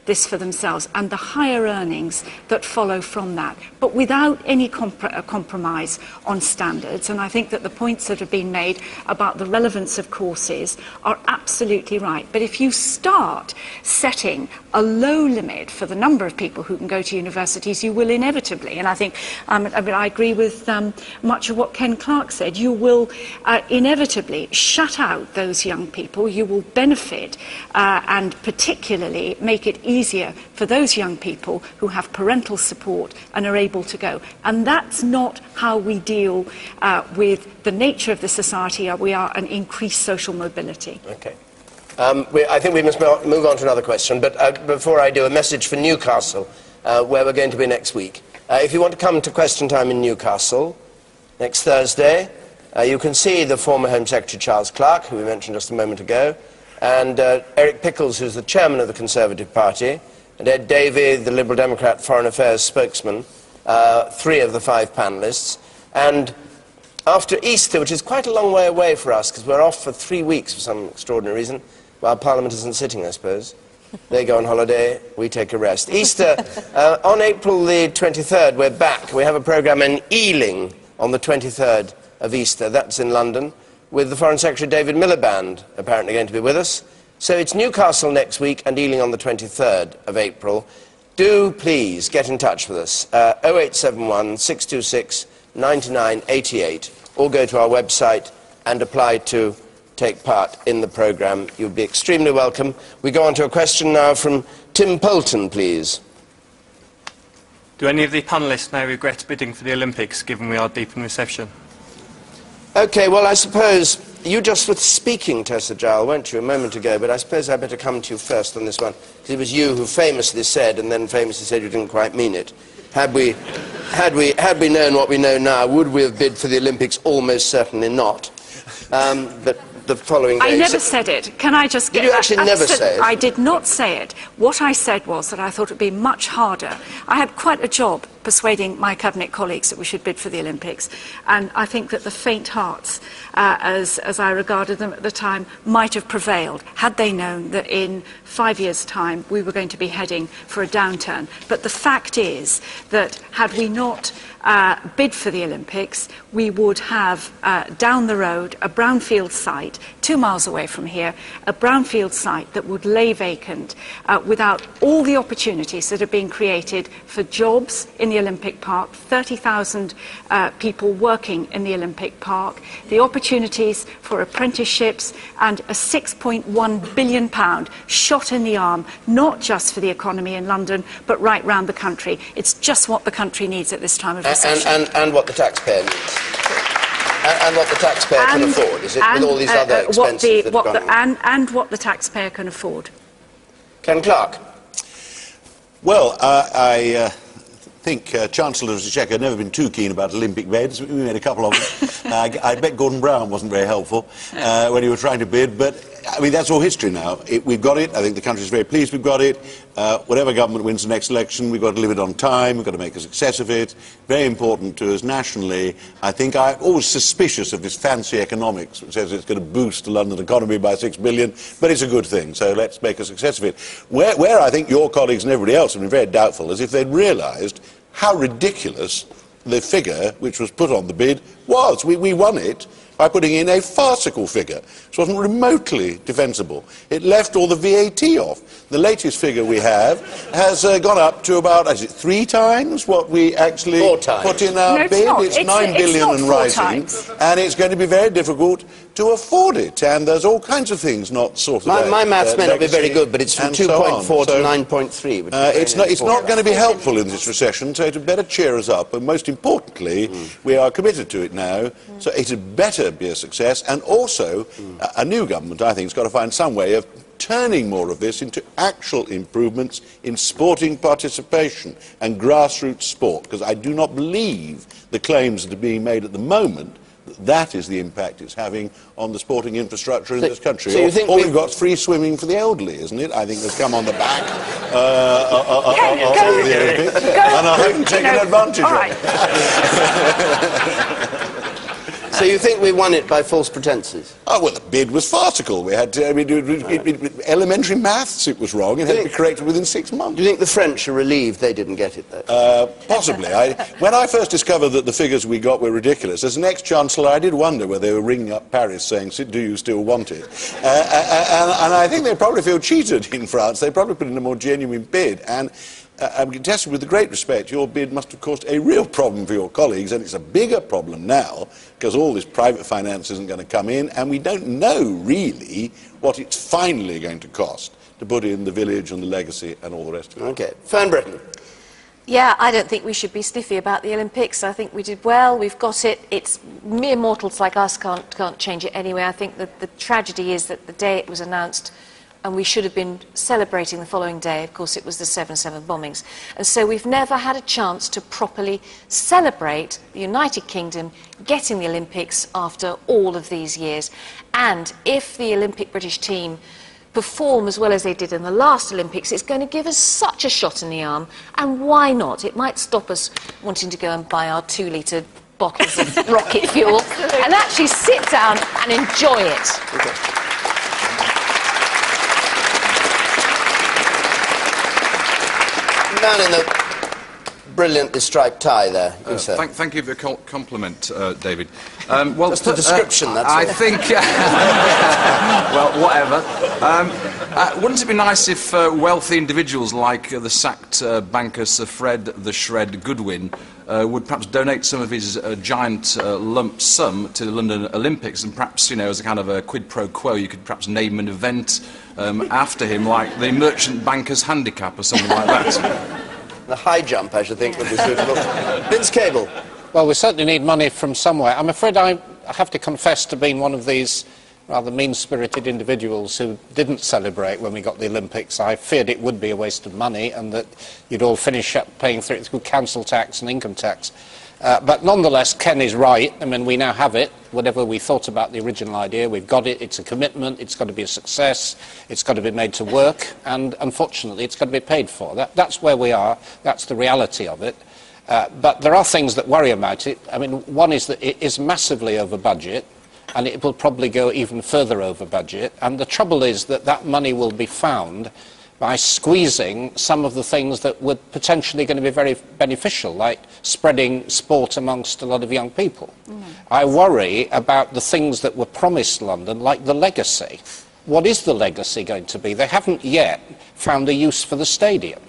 this for themselves and the higher earnings that follow from that, but without any compromise on standards. And I think that the points that have been made about the relevance of courses are absolutely right. But if you start setting a low limit for the number of people who can go to universities, you will inevitably, and I think I agree with much of what Ken Clarke said, you will inevitably shut out those young people. You will benefit and particularly make it easier for those young people who have parental support and are able to go. And that's not how we deal with the nature of the society. We are an increased social mobility. Okay. I think we must move on to another question, but before I do, a message for Newcastle, where we're going to be next week. If you want to come to Question Time in Newcastle next Thursday, you can see the former Home Secretary Charles Clarke, who we mentioned just a moment ago, and Eric Pickles, who's the chairman of the Conservative Party, and Ed Davey, the Liberal Democrat Foreign Affairs spokesman, 3 of the 5 panellists. And after Easter, which is quite a long way away for us, because we're off for 3 weeks for some extraordinary reason, while Parliament isn't sitting, I suppose. They go on holiday, we take a rest. Easter, on April the 23rd, we're back. We have a programme in Ealing on the 23rd of Easter. That's in London, with the Foreign Secretary David Miliband apparently going to be with us. So it's Newcastle next week and Ealing on the 23rd of April. Do please get in touch with us, 0871 626 9988, or go to our website and apply to take part in the programme. You'd be extremely welcome. We go on to a question now from Tim Poulton, please. Do any of the panellists now regret bidding for the Olympics, given we are deep in recession? OK, well, I suppose you just were speaking, Tessa Jowell, weren't you, a moment ago, but I suppose I'd better come to you first on this one, because it was you who famously said, and then famously said you didn't quite mean it. Had we known what we know now, would we have bid for the Olympics? Almost certainly not. But the following day... I never said it. Can I just get... Did you actually never say it? I did not say it. What I said was that I thought it would be much harder. I had quite a job persuading my cabinet colleagues that we should bid for the Olympics, and I think that the faint hearts, as I regarded them at the time, might have prevailed had they known that in 5 years' time we were going to be heading for a downturn. But the fact is that had we not bid for the Olympics, we would have down the road a brownfield site 2 miles away from here, a brownfield site that would lay vacant without all the opportunities that are being created for jobs in the Olympic Park, 30,000 people working in the Olympic Park, the opportunities for apprenticeships, and a £6.1 billion shot in the arm, not just for the economy in London, but right round the country. It's just what the country needs at this time of recession. And what the taxpayer needs. And what the taxpayer can afford, is it, with all these other expenses that have gone on? And what the taxpayer can afford. Ken Clarke. Well, I think Chancellor of the Exchequer had never been too keen about Olympic beds. We made a couple of them. I bet Gordon Brown wasn't very helpful when he was trying to bid, but I mean, that's all history now. We've got it. I think the country's very pleased we've got it. Whatever government wins the next election, we've got to deliver it on time. We've got to make a success of it. Very important to us nationally. I think I'm always suspicious of this fancy economics, which says it's going to boost the London economy by 6 billion, but it's a good thing, so let's make a success of it. Where I think your colleagues and everybody else have been very doubtful is if they'd realised how ridiculous the figure which was put on the bid was. We won it by putting in a farcical figure, which wasn't remotely defensible. It left all the VAT off. The latest figure we have has gone up to about, is it 3 times what we actually put in our bid? It's 9 billion and rising, and it's going to be very difficult to afford it, and there's all kinds of things not sorted out. My maths may not be very good, but it's from 2.4 to 9.3. It's not going to be helpful in this recession, so it had better cheer us up, and most importantly, we are committed to it now, so it had better be a success, and also a new government, I think, has got to find some way of turning more of this into actual improvements in sporting participation and grassroots sport, because I do not believe the claims that are being made at the moment that is the impact it's having on the sporting infrastructure in this country. So you think all we've got is free swimming for the elderly, isn't it? I think that's come on the back of the Olympics, and I haven't taken advantage of it. So you think we won it by false pretences? Oh, well, the bid was farcical. We had to, elementary maths, it was wrong. It had to be corrected within 6 months. Do you think the French are relieved they didn't get it, though? Possibly. When I first discovered that the figures we got were ridiculous, as an ex-chancellor, I did wonder whether they were ringing up Paris saying, do you still want it? And I think they probably feel cheated in France. They probably put in a more genuine bid. And I'm contesting with the great respect, your bid must have caused a real problem for your colleagues, and it's a bigger problem now because all this private finance isn't going to come in, and we don't know really what it's finally going to cost to put in the village and the legacy and all the rest of it. OK. Fern, Britton. Yeah, I don't think we should be sniffy about the Olympics. I think we did well. We've got it. It's mere mortals like us can't change it anyway. I think that the tragedy is that the day it was announced, and we should have been celebrating the following day. Of course, it was the 7/7 bombings. And so we've never had a chance to properly celebrate the United Kingdom getting the Olympics after all of these years. And if the Olympic British team perform as well as they did in the last Olympics, it's going to give us such a shot in the arm. And why not? It might stop us wanting to go and buy our 2-litre bottles of rocket fuel and actually sit down and enjoy it. Okay. Man in the brilliantly striped tie there. Thank you for the compliment, David. Well, just a description, that's I all. think... well, whatever. Wouldn't it be nice if wealthy individuals like the sacked banker Sir Fred the Shred Goodwin would perhaps donate some of his giant lump sum to the London Olympics, and perhaps, you know, as a kind of a quid pro quo, you could perhaps name an event after him, like the Merchant Banker's Handicap or something like that. The high jump, I should think, would be suitable. Vince Cable. Well, we certainly need money from somewhere. I'm afraid I have to confess to being one of these rather mean-spirited individuals who didn't celebrate when we got the Olympics. I feared it would be a waste of money and that you'd all finish up paying through council tax and income tax. But nonetheless, Ken is right. I mean, we now have it. Whatever we thought about the original idea, we've got it. It's a commitment. It's got to be a success. It's got to be made to work. And unfortunately, it's got to be paid for. That's where we are. That's the reality of it. But there are things that worry about it. I mean, one is that it is massively over budget, and it will probably go even further over budget. And the trouble is that that money will be found by squeezing some of the things that were potentially going to be very beneficial, like spreading sport amongst a lot of young people. I worry about the things that were promised London, like the legacy. What is the legacy going to be? They haven't yet found a use for the stadium.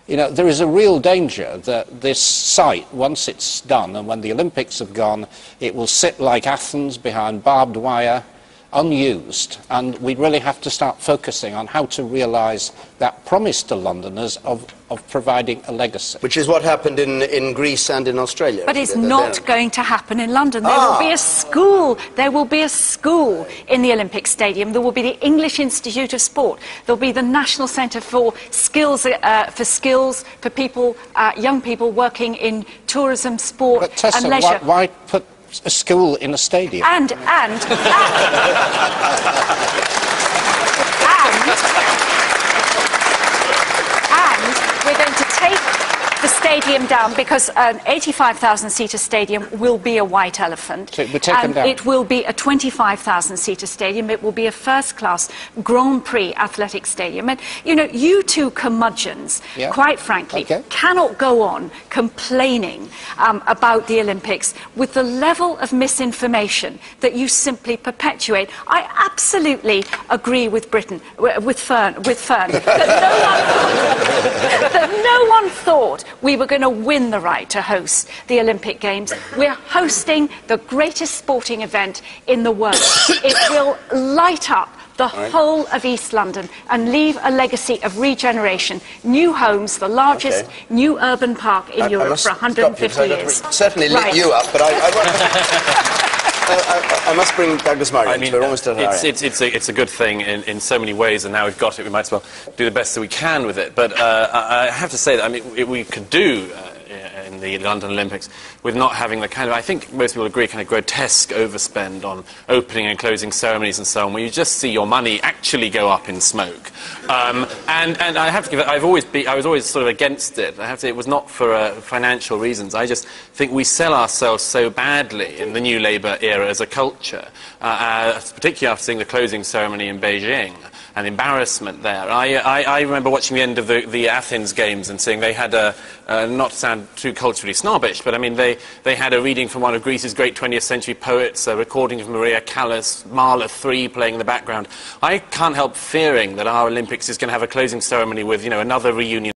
You know, there is a real danger that this site, once it's done, and when the Olympics have gone, it will sit like Athens behind barbed wire, unused, and we really have to start focusing on how to realise that promise to Londoners of providing a legacy. Which is what happened in Greece and in Australia. But it's not going to happen in London. There will be a school. There will be a school in the Olympic Stadium. There will be the English Institute of Sport. There will be the National Centre for Skills, for people, young people working in tourism, sport But Tessa, and leisure. Why put a school in a stadium? And we're going to take the stadium down because an 85,000-seater stadium will be a white elephant. So it will take them down. It will be a 25,000-seater stadium. It will be a first-class Grand Prix athletic stadium. And, you know, you two curmudgeons, quite frankly, cannot go on complaining about the Olympics with the level of misinformation that you simply perpetuate. I absolutely agree with Fern, that no one thought we were going to win the right to host the Olympic Games. We're hosting the greatest sporting event in the world. It will light up the whole of East London and leave a legacy of regeneration. New homes, the largest new urban park in Europe for 150 years. Certainly lit you up, but I must bring Douglas Murray. I mean, we're almost at it's a good thing in so many ways, and now we've got it, we might as well do the best that we can with it. But I have to say that, I mean, we could do in in the London Olympics with not having the kind of, I think most people agree, kind of grotesque overspend on opening and closing ceremonies and so on, where you just see your money actually go up in smoke. And I have to give it, I was always sort of against it. I have to say it was not for financial reasons. I just think we sell ourselves so badly in the New Labour era as a culture, particularly after seeing the closing ceremony in Beijing and embarrassment there. I remember watching the end of the Athens Games and seeing they had not to sound too culturally snobbish, but I mean they had a reading from one of Greece's great 20th century poets, a recording of Maria Callas, Mahler 3 playing in the background. I can't help fearing that our Olympics is going to have a closing ceremony with, you know, another reunion